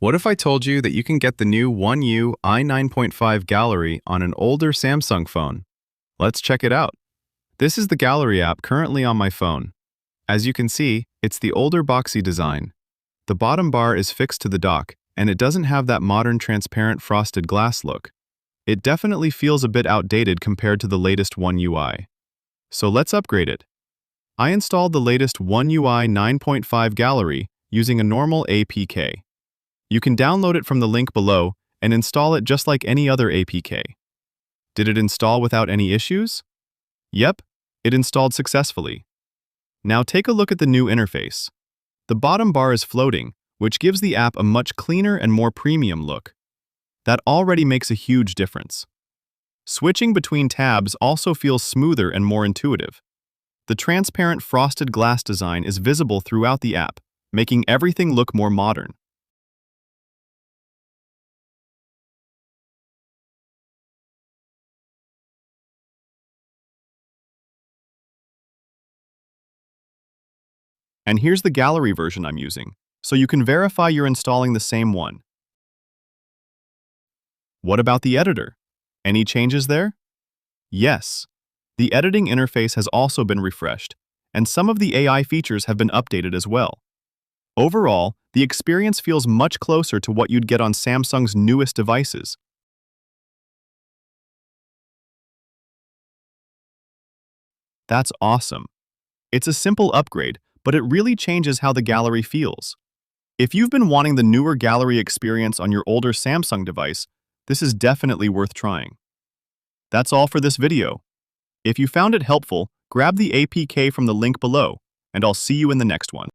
What if I told you that you can get the new OneUI 9.5 gallery on an older Samsung phone? Let's check it out. This is the gallery app currently on my phone. As you can see, it's the older boxy design. The bottom bar is fixed to the dock, and it doesn't have that modern transparent frosted glass look. It definitely feels a bit outdated compared to the latest OneUI. So let's upgrade it. I installed the latest OneUI 9.5 gallery using a normal APK. You can download it from the link below and install it just like any other APK. Did it install without any issues? Yep, it installed successfully. Now take a look at the new interface. The bottom bar is floating, which gives the app a much cleaner and more premium look. That already makes a huge difference. Switching between tabs also feels smoother and more intuitive. The transparent frosted glass design is visible throughout the app, making everything look more modern. And here's the gallery version I'm using, so you can verify you're installing the same one. What about the editor? Any changes there? Yes. The editing interface has also been refreshed, and some of the AI features have been updated as well. Overall, the experience feels much closer to what you'd get on Samsung's newest devices. That's awesome. It's a simple upgrade, but it really changes how the gallery feels. If you've been wanting the newer gallery experience on your older Samsung device, this is definitely worth trying. That's all for this video. If you found it helpful, grab the APK from the link below, and I'll see you in the next one.